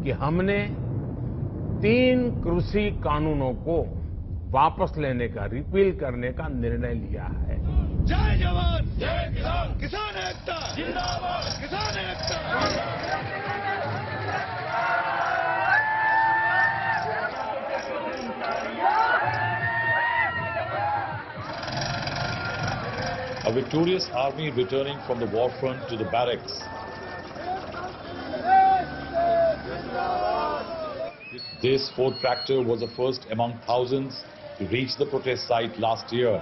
कि हमने 3 कृषि कानूनों को वापस लेने का, रिपील करने का निर्णय लिया है। जय जवान जय किसान, किसान एकता जिंदाबाद, किसान एकता। A victorious army returning from the war front to the barracks. This Ford tractor was the first among thousands to reach the protest site last year.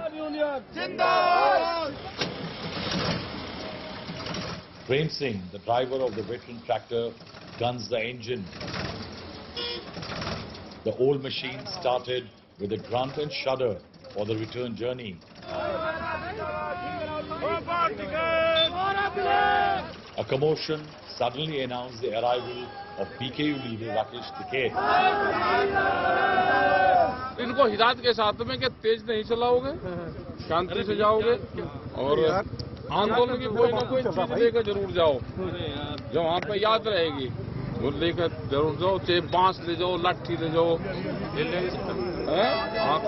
Prem Singh, the driver of the veteran tractor, guns the engine. The old machine started with a grunt and shudder for the return journey. A commotion suddenly announced the arrival of PKU leader Rakesh Tikait. इनको हिदायत के साथ में कि तेज नहीं चलाओगे, शांति से जाओगे और आंदोलन की कोई ना कोई चीज लेकर जरूर जाओ जो वहाँ पे याद रहेगी, वो लेकर जरूर जाओ। चाहे बांस ले जाओ, लाठी ले जाओ,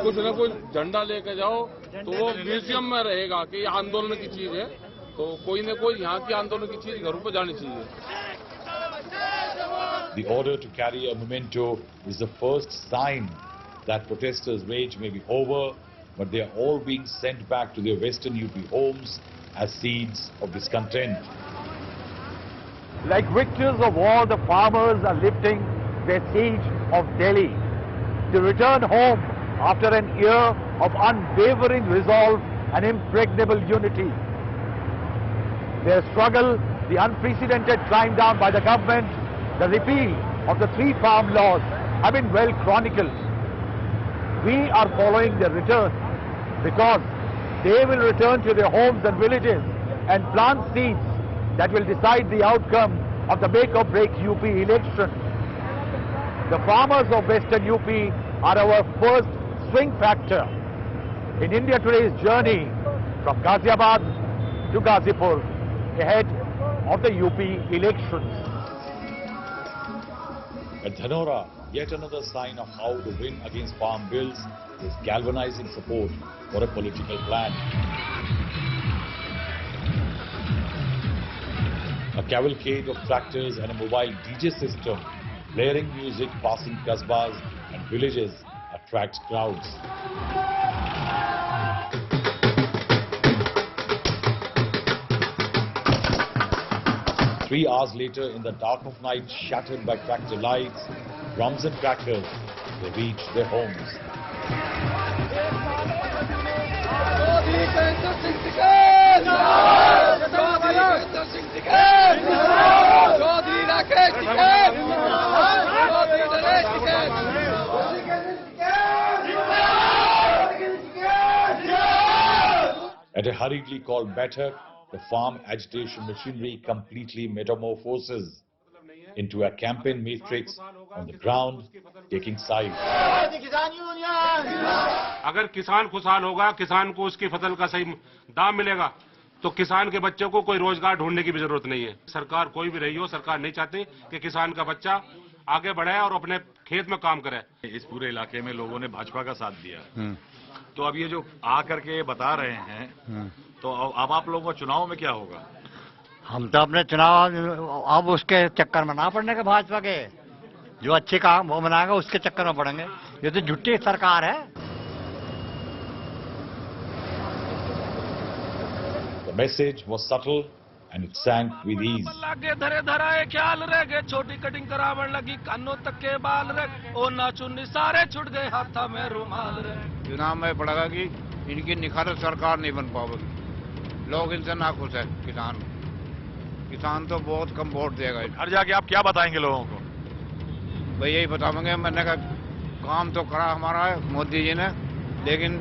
कुछ ना कुछ झंडा लेकर जाओ तो वो म्यूजियम में रहेगा कि ये आंदोलन की चीज है। तो कोई न कोई यहाँ की आंदोलन की चीज घरों पर जानी चाहिए। The order to carry a memento is the first sign that protesters' rage may be over, but they are all being sent back to their western UP homes as seeds of discontent. Like victors of war, the farmers are lifting their siege of Delhi to return home after an year of unwavering resolve and impregnable unity. Their struggle, the unprecedented climb down by the government, the repeal of the 3 farm laws have been well chronicled. We are following their return because they will return to their homes and villages and plant seeds that will decide the outcome of the make or break UP election. The farmers of Western UP are our first swing factor in India Today's journey from Ghaziabad to Ghazipur ahead of the UP elections. At Dhanora, yet another sign of how the win against farm bills is galvanizing support for a political plan. A cavalcade of tractors and a mobile DJ system, blaring music passing kasbahs and villages attracts crowds. Three hours later, in the dark of night, shattered by tractor lights, drums and crackers, they reach their homes. At a hurriedly called Baitak, the farm agitation machinery completely metamorphoses into a campaign matrix on the ground, taking sides. अगर किसान खुशहाल होगा, किसान को उसकी फसल का सही दाम मिलेगा, तो किसान के बच्चे को कोई रोजगार ढूंढने की भी जरूरत नहीं है। सरकार कोई भी रही हो, सरकार नहीं चाहती कि किसान का बच्चा आगे बढ़े और अपने खेत में काम करे। इस पूरे इलाके में लोगों ने भाजपा का साथ दिया, तो अब ये जो आकर के बता रहे हैं, तो अब आप लोगों का चुनाव में क्या होगा? हम तो अपने चुनाव अब उसके चक्कर में ना पड़ने के, भाजपा के जो अच्छे काम वो बनाएगा उसके चक्कर में पड़ेंगे। ये तो झूठी सरकार है। The message was subtle and it sank with ease. लागे धरे धराए ख्याल रह गए, छोटी कटिंग करावन लगी, कानों तक के बाल रह, ओ नाचुन्नी सारे छुट गए, हाथा में रुमाल रह। चुनाव में पड़ेगा कि इनकी निखारत सरकार नहीं बन पाएगी। लोग इनसे नाखुश है। किसान तो बहुत कम वोट देगा। घर जाके आप क्या बताएंगे लोगों को? भाई यही बताएंगे, मैंने कहा काम तो करा हमारा है मोदी जी ने, लेकिन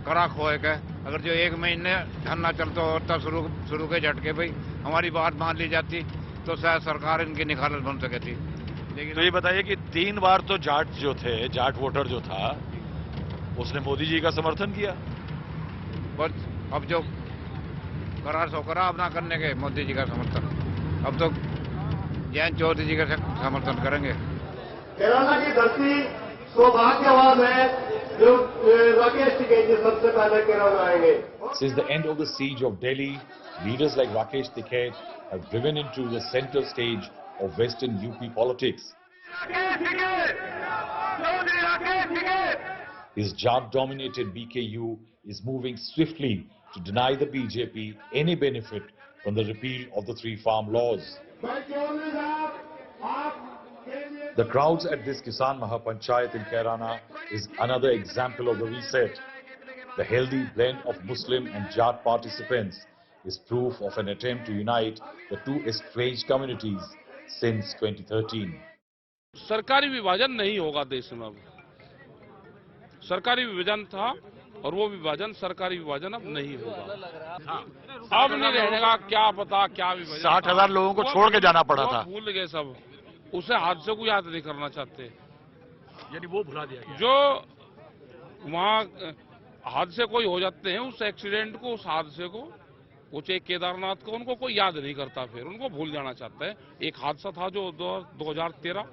करा खोए के। अगर जो 1 महीने धरना चलता होता शुरू के झटके, भाई हमारी बात मान ली जाती तो शायद सरकार इनकी निखारत बन सके थी। लेकिन तो ये बताइए कि 3 बार तो जाट वोटर जो था उसने मोदी जी का समर्थन किया, बस अब जो करा सो करा, अब ना करने के मोदी जी का समर्थन। अब तो जयंत चौधरी जी का समर्थन करेंगे। कैराना की धरती सौभाग्यवान है जो राकेश टिकैत जी सबसे पहले कैराना आएंगे। Since the end of the siege of Delhi, leaders like Rakesh Tikait have driven into the center stage of Western UP politics. His Jat-dominated BKU is moving swiftly to deny the BJP any benefit from the repeal of the three farm laws. The crowds at this Kisan Mahapanchayat in Kairana is another example of the reset. The healthy blend of Muslim and Jat participants is proof of an attempt to unite the two estranged communities since 2013. सरकारी विभाजन नहीं होगा देश में। अब सरकारी विभाजन था और वो विभाजन सरकारी विभाजन अब नहीं होगा। अब नहीं रहेगा, क्या पता क्या विभाजन। 60,000 लोगों को छोड़ के जाना पड़ा था। भूल गए सब, उसे हादसे को याद नहीं करना चाहते, यानी वो भुला दिया गया। जो वहाँ हादसे कोई हो जाते हैं, उस एक्सीडेंट को, उस हादसे को, वो चाहे केदारनाथ को, उनको कोई याद नहीं करता, फिर उनको भूल जाना चाहता है। एक हादसा था जो 2013,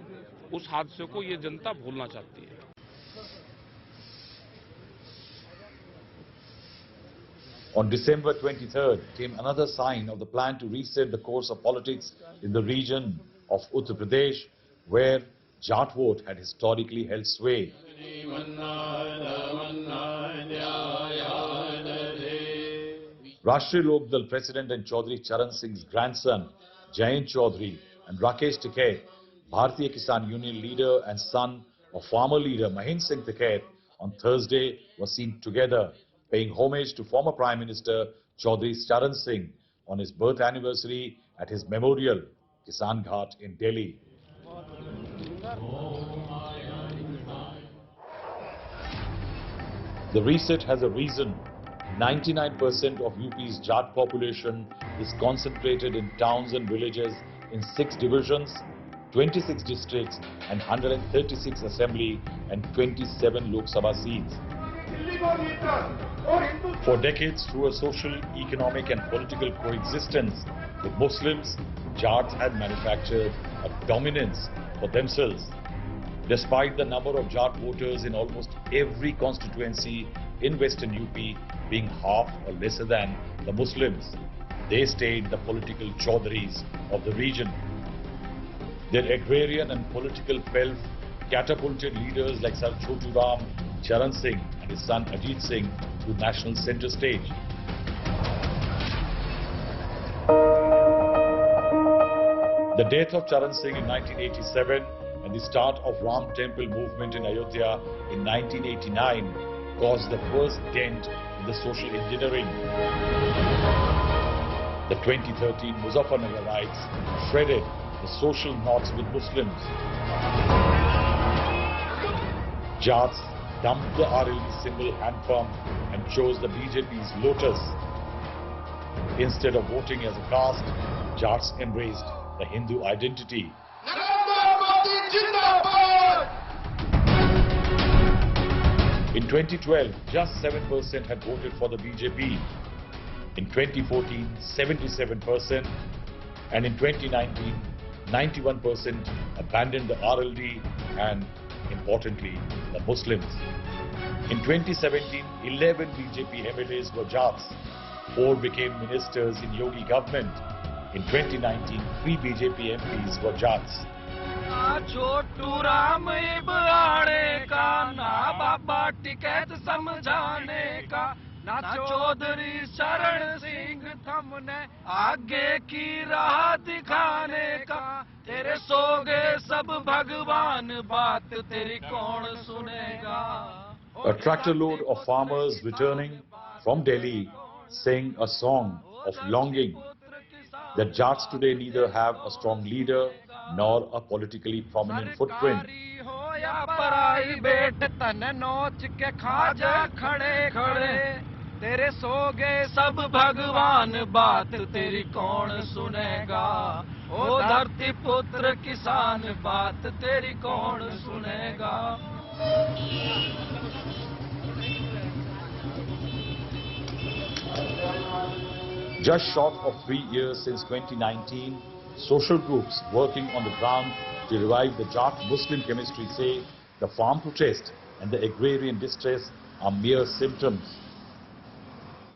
उस हादसे को ये जनता भूलना चाहती है। On December 23rd came another sign of the plan to reset the course of politics in the region of Uttar Pradesh, where Jat vote had historically held sway. Rashtriya Lok Dal President and Chaudhry Charan Singh's grandson, Jayant Chaudhry, and Rakesh Tikait, Bharatiya Kisan Union leader and son of former leader Mahendra Singh Tikait, on Thursday were seen together paying homage to former Prime Minister Chaudhry Charan Singh on his birth anniversary at his memorial, Kisan Ghat in Delhi. The reset has a reason. 99% of UP's Jat population is concentrated in towns and villages in 6 divisions, 26 districts and 136 assembly and 27 Lok Sabha seats. For decades, through a social, economic and political coexistence with Muslims, Jats had manufactured a dominance for themselves. Despite the number of Jat voters in almost every constituency in Western UP being half or lesser than the Muslims, they stayed the political Chaudhrys of the region. Their agrarian and political pelf catapulted leaders like Sir Chotu Ram Charan Singh and his son Ajit Singh to national center stage. The death of Charan Singh in 1987 and the start of Ram Temple movement in Ayodhya in 1989 caused the first dent in the social engineering. The 2013 Muzaffarnagar riots shredded the social knots with Muslims. Jats dumped the RLD symbol hand pump and chose the BJP's Lotus. Instead of voting as a caste, Jats embraced the Hindu identity. In 2012, just 7% had voted for the BJP. In 2014, 77%. And in 2019, 91% abandoned the RLD and, importantly, the Muslims. In 2017, 11 BJP MLAs were Jats. 4 became ministers in Yogi government. In 2019, 3 BJP MPs were Jats. Chhotu Ram इबाड़े का ना बाबा टिकैत समझाने का ना चौधरी शरण सिंह थमने आगे की राह दिखाने का तेरे सोगे सब भगवान बात तेरी कौन सुनेगा. A tractor load of farmers returning from Delhi sang a song of longing. The Jats today neither have a strong leader nor a politically prominent footprint. तेरे सोगे सब भगवान बात तेरी कौन सुनेगा. ओ धरती पुत्र किसान बात तेरी कौन सुनेगा. Just short of 3 years since 2019, Social groups working on the ground to revive the Jat Muslim chemistry say the farm protest and the agrarian distress are mere symptoms.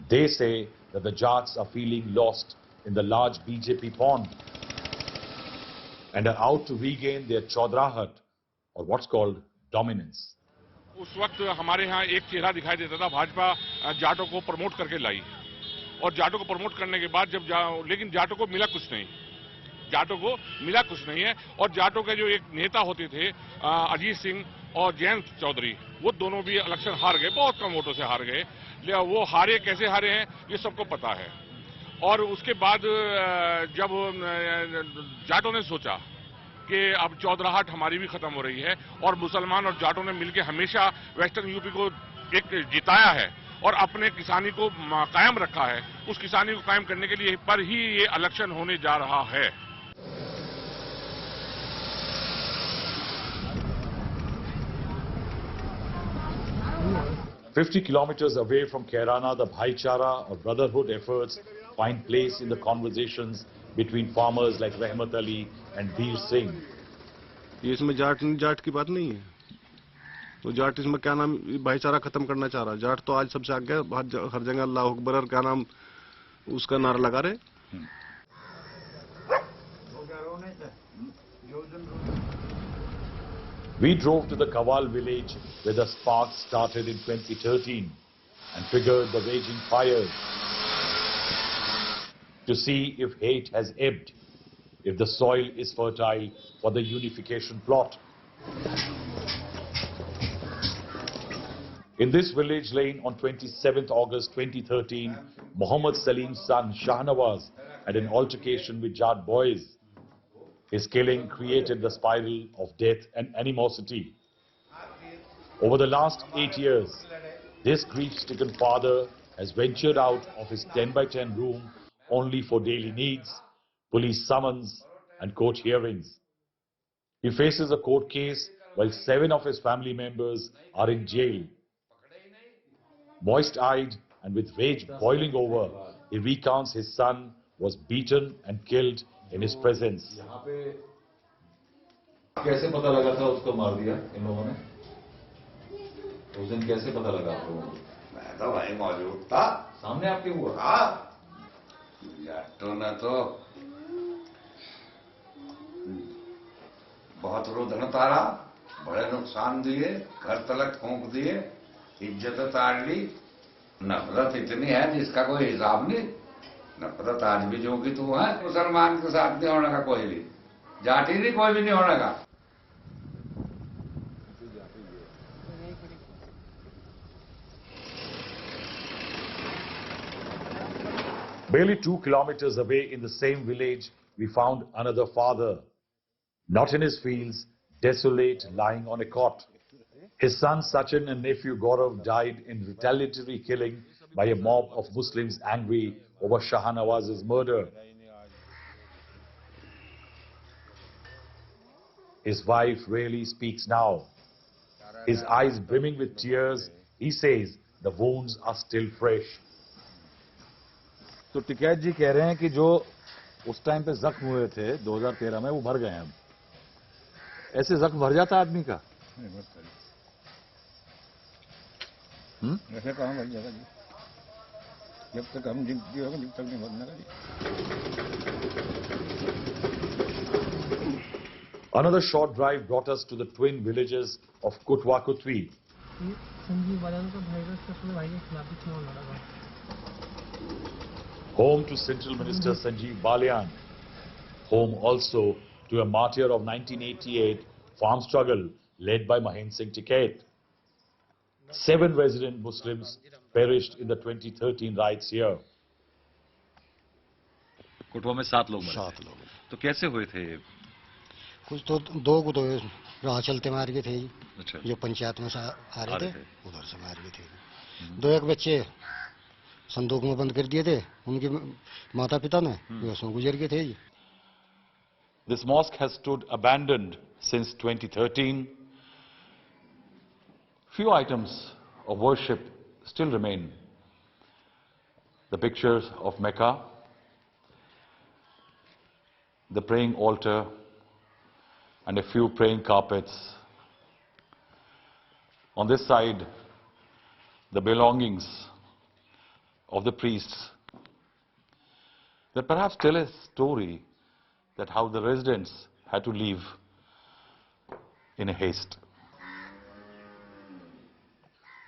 They say that the Jats are feeling lost in the large BJP pond and are out to regain their chaudrahat, or what's called dominance. उस वक्त हमारे यहाँ एक चेहरा दिखाई देता था, भाजपा जाटों को प्रमोट करके लाई और जाटों को प्रमोट करने के बाद लेकिन जाटों को मिला कुछ नहीं, जाटों को मिला कुछ नहीं है। और जाटों के जो एक नेता होते थे अजीत सिंह और जयंत चौधरी, वो दोनों भी इलेक्शन हार गए, बहुत कम वोटों से हार गए। वो हारे, कैसे हारे हैं ये सबको पता है। और उसके बाद जब जाटों ने सोचा कि अब चौधराहट हमारी भी खत्म हो रही है और मुसलमान और जाटों ने मिलकर हमेशा वेस्टर्न यूपी को एक जिताया है और अपने किसानी को कायम रखा है, उस किसानी को कायम करने के लिए पर ही ये इलेक्शन होने जा रहा है। "50 kilometers away from Kairana, the Bhaichara or brotherhood efforts find place in the conversations between farmers like Rahmat Ali and Veer Singh. ये इसमें जाट की बात नहीं है, तो जाट इसमें क्या नाम भाईचारा खत्म करना चाह रहा है। जाट तो आज सबसे आगे हर जगह अल्लाह अकबर और क्या नाम उसका नारा लगा रहे। We drove to the Kawal village where the sparks started in 2013 and triggered the raging fires to see if hate has ebbed, if the soil is fertile for the unification plot. In this village lane on 27th August 2013, Muhammad Salim's son Shahnawaz had an altercation with Jat boys. His killing created the spiral of death and animosity. Over the last 8 years, this grief-stricken father has ventured out of his 10-by-10 room only for daily needs, police summons and court hearings. He faces a court case while 7 of his family members are in jail. Moist-eyed and with rage boiling over, he recounts his son was beaten and killed in his presence. कैसे पता लगा था उसको मार दिया इन लोगों ने? उस दिन कैसे पता लगा आप लोगों को? मैं तो वहीं मौजूद था। सामने आपके हुआ? हाँ, जाटों ने तो बहुत रुदन तारा, बड़े नुकसान दिए, घर तलक फूंक दिए, इज्जत ताड़ ली। नफरत इतनी है जिसका कोई हिसाब नहीं। नफरत आज भी जो कि तू है, मुसलमान के साथ नहीं होने का कोई भी, जाटी नहीं कोई भी नहीं होने का। Barely 2 kilometers away in the same village, we found another father, not in his fields, desolate, lying on a cot. His son Sachin and nephew Gaurav died in retaliatory killing by a mob of Muslims angry over Shahnawaz's murder. His wife rarely speaks now. His eyes brimming with tears, he says the wounds are still fresh. तो टिकैत जी कह रहे हैं कि जो उस time पे जख्म हुए थे 2013 में वो भर गए हैं। ऐसे जख्म भर जाता आदमी का? ऐसे कहाँ भर जाएगा जी? जब तक हम जिंदगी होगा जब तक नहीं भरने का जी। Another short drive brought us to the twin villages of Kutwakutwi. Home to Central Minister Sanjeev Balyan. Home also to a martyr of 1988 farm struggle led by Mahendra Singh Tikait. 7 resident Muslims perished in the 2013 riots here. कुटवा में 7 लोग मरे। 7 लोग। तो कैसे हुए थे? कुछ तो 2 को तो राह चलते मार गए थे। अच्छा। जो पंचायत में आ रहे थे उधर से मार गए थे। 2 बच्चे संदूक में बंद कर दिए थे, उनके माता पिता ने उसमें गुजर गए थे। This mosque has stood abandoned since 2013. Few items of worship still remain. The pictures of Mecca, the praying altar and a few praying carpets. On this side, the belongings of the priests that perhaps tell a story that how the residents had to leave in a haste.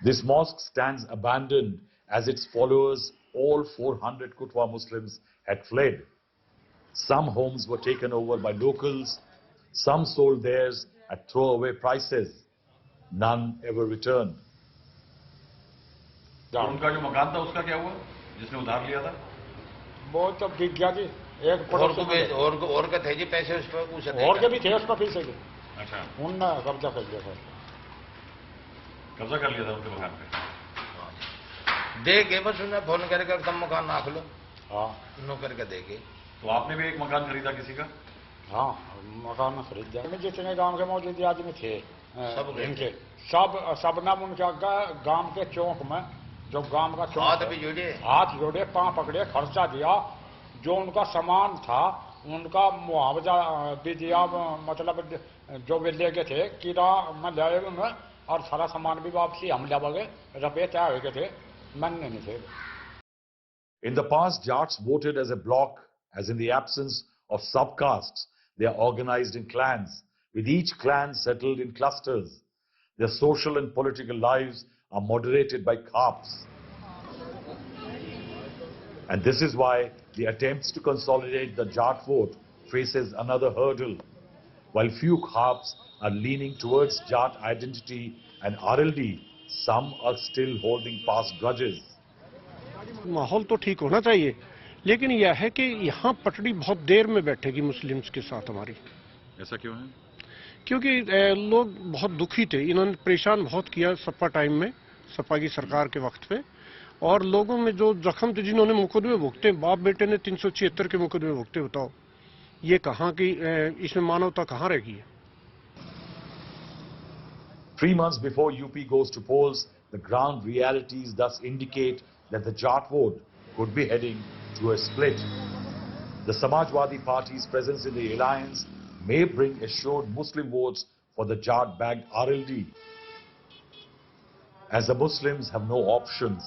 This mosque stands abandoned as its followers, all 400 Kutwa Muslims, had fled. Some homes were taken over by locals, some sold theirs at throwaway prices. None ever returned. और उनका जो मकान था उसका क्या हुआ जिसने उधार लिया था? वो तो बिक गया जी। एक और के थे जी पैसे उस पर कुछ और के भी थे उस पर पैसे के। अच्छा। उनने कब्जा कर लिया था। कब्जा कर लिया था उनके मकान पे। दे के बस उन्हें फोन करके तुम मकान नाख लो। हाँ। नो करके देंगे। तो आपने भी एक मकान खरीदा किसी का? हाँ, मकान खरीद दिया। जितने गांव के मौजूद आदमी थे, सब इनके सब नाम उनके गांव के चौक में, जो गांव का चौक, हाथ जोड़े, पांव पकड़े, खर्चा दिया, जो उनका सामान था उनका मुआवजा भी दिया, मतलब जो वे ले गए थे किरा में ले उन्हें, और सारा सामान भी वापसी हम ले गए, रुपये तय हो गए थे, मन नहीं थे। In the past, Jats voted as a bloc, as in the absence of subcastes. They are organized in clans, with each clan settled in clusters. Their social and political lives are moderated by Khaps. And this is why the attempts to consolidate the Jat vote faces another hurdle. While few Khaps are leaning towards Jat identity and RLD, some are still holding past grudges. माहौल तो ठीक होना चाहिए, लेकिन यह है कि यहाँ पटड़ी बहुत देर में बैठेगी मुस्लिम्स के साथ हमारी। ऐसा क्यों है? क्योंकि लोग बहुत दुखी थे, इन्होंने परेशान बहुत किया सपा टाइम में, सपा की सरकार के वक्त पे, और लोगों में जो जख्म थे, जिन्होंने मुकदमे भुगते, बाप बेटे ने 376 के मुकदमे भुगते, बताओ ये कहाँ की, इसमें मानवता कहाँ रहेगी? 3 months before UP goes to polls, the ground realities thus indicate that the Jat vote could be heading to a split. The Samajwadi Party's presence in the alliance may bring assured Muslim votes for the Jat-backed RLD, as the Muslims have no options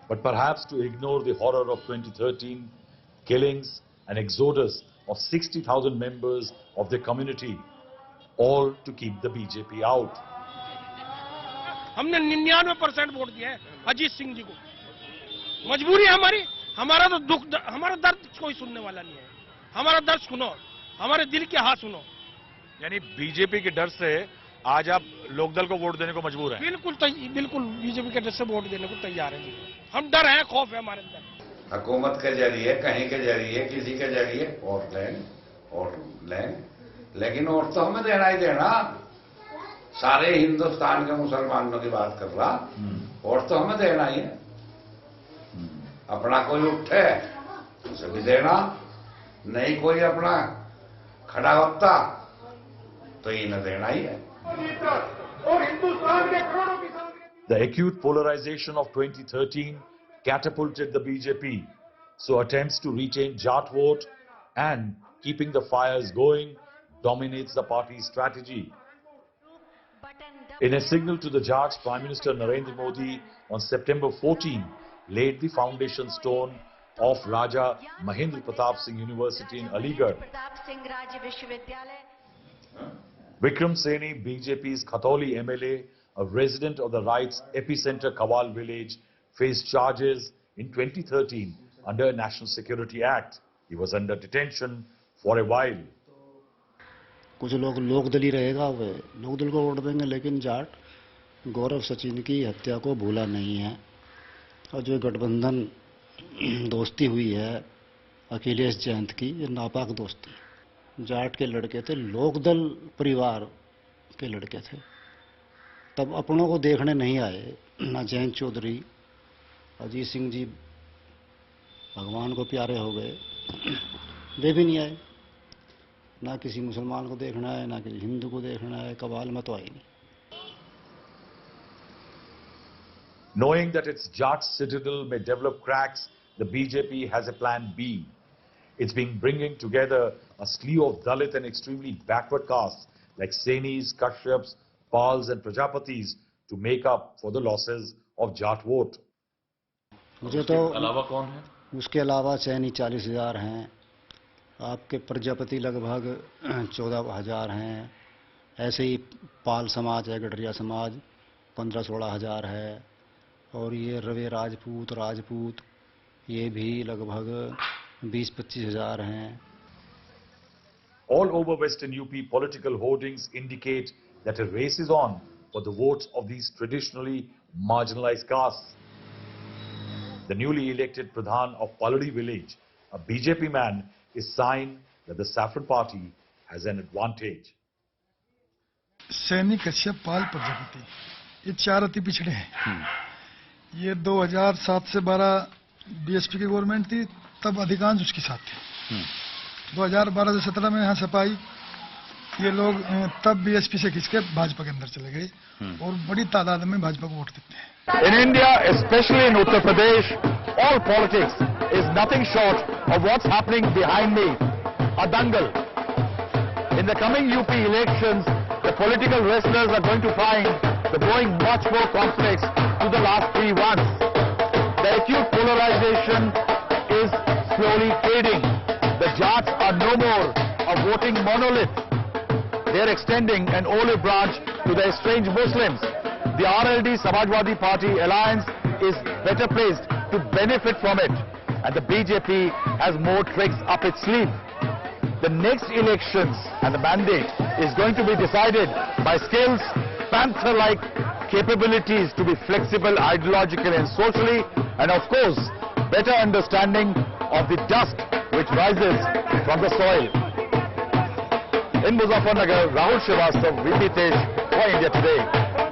but perhaps to ignore the horror of 2013 killings and exodus of 60,000 members of their community, all to keep the BJP out. हमने 99% vote दिया है अजीत सिंह जी को। मजबूरी है हमारी, हमारा तो दुख, हमारा दर्द कोई सुनने वाला नहीं है। हमारा दर्द सुनो, हमारे दिल के हाथ सुनो। यानी बीजेपी के डर से आज आप लोकदल को वोट देने को मजबूर हैं? बिल्कुल बीजेपी के डर से वोट देने को तैयार हैं। हम डर हैं, खौफ है हमारे अंदर। हुकूमत के जरिए, कहीं के जरिए, किसी के जरिए वोट लें, लेकिन वोट तो हमें देना ही देना। सारे हिंदुस्तान के मुसलमानों की बात कर रहा, वोट तो हमें देना ही है। अपना कोई उठे उसे भी देना, नहीं कोई अपना खड़ा होता तो इन्हें देना ही है। The acute polarization of 2013 catapulted the BJP, so attempts to retain Jat vote and keeping the fires going dominates the party's strategy. In a signal to the Jats, Prime Minister Narendra Modi on September 14 laid the foundation stone of Raja Mahendra Pratap Singh University in Aligarh. Vikram Saini, BJP's Khatoli MLA, a resident of the right's epicenter Kawal village, faced charges in 2013 under a National Security Act. He was under detention for a while. कुछ लोग लोकदली रहेगा, वे लोकदल को vote देंगे, लेकिन जाट गौरव सचिन की हत्या को भूला नहीं है। और जो गठबंधन दोस्ती हुई है अखिलेश जयंत की, ये नापाक दोस्ती। जाट के लड़के थे, लोकदल परिवार के लड़के थे, तब अपनों को देखने नहीं आए। ना जयंत चौधरी, अजीत सिंह जी भगवान को प्यारे हो गए, वे भी नहीं आए। ना किसी मुसलमान को देखना है, ना किसी हिंदू को देखना है, कवाल में तो आई नहीं। Knowing that its Jat citadel may develop cracks, the BJP has a plan B. It's been bringing together a slew of Dalit and extremely backward castes like Senis, Kashyaps, Pals and Prajapatis to make up for the losses of Jat vote. मुझे तो अलावा कौन है? उसके अलावा सैनी 40,000 हैं, आपके प्रजापति लगभग 14,000 हैं, ऐसे ही पाल समाज है, गडरिया समाज 15-16 हज़ार है, और ये रवे राजपूत ये भी लगभग 20-25 हज़ार हैं. All over Western UP, political hoardings indicate that a race is on for the votes of these traditionally marginalized castes. The newly elected Pradhan of Paladi village, a BJP man, is sign that the Saffron party has an advantage. Saini, Kashyap, पाल, प्रजापति ये 4 अति पिछड़े हैं. ये 2007 से 12 BSP की government थी, तब अधिकांश उसके साथ थे. 2012 से 17 में यहाँ सपाई ये लोग तब बीएसपी से खिंच के भाजपा के अंदर चले गए और बड़ी तादाद में भाजपा को वोट देते हैं. In India, especially in Uttar Pradesh, all politics is nothing short of what's happening behind me, a dangal. In the coming UP elections, the political wrestlers are going to find the going much more complex to the last 3 ones. The acute polarization is slowly fading. The Jats are no more a voting monolith. They are extending an olive branch to the estranged Muslims. The RLD Samajwadi Party alliance is better placed to benefit from it, and the BJP has more tricks up its sleeve. The next elections and the mandate is going to be decided by skills, panther-like capabilities to be flexible ideologically and socially, and of course, better understanding of the dust which rises from the soil. In Muzaffarnagar, Rahul Srivastava, VP Tej for India Today.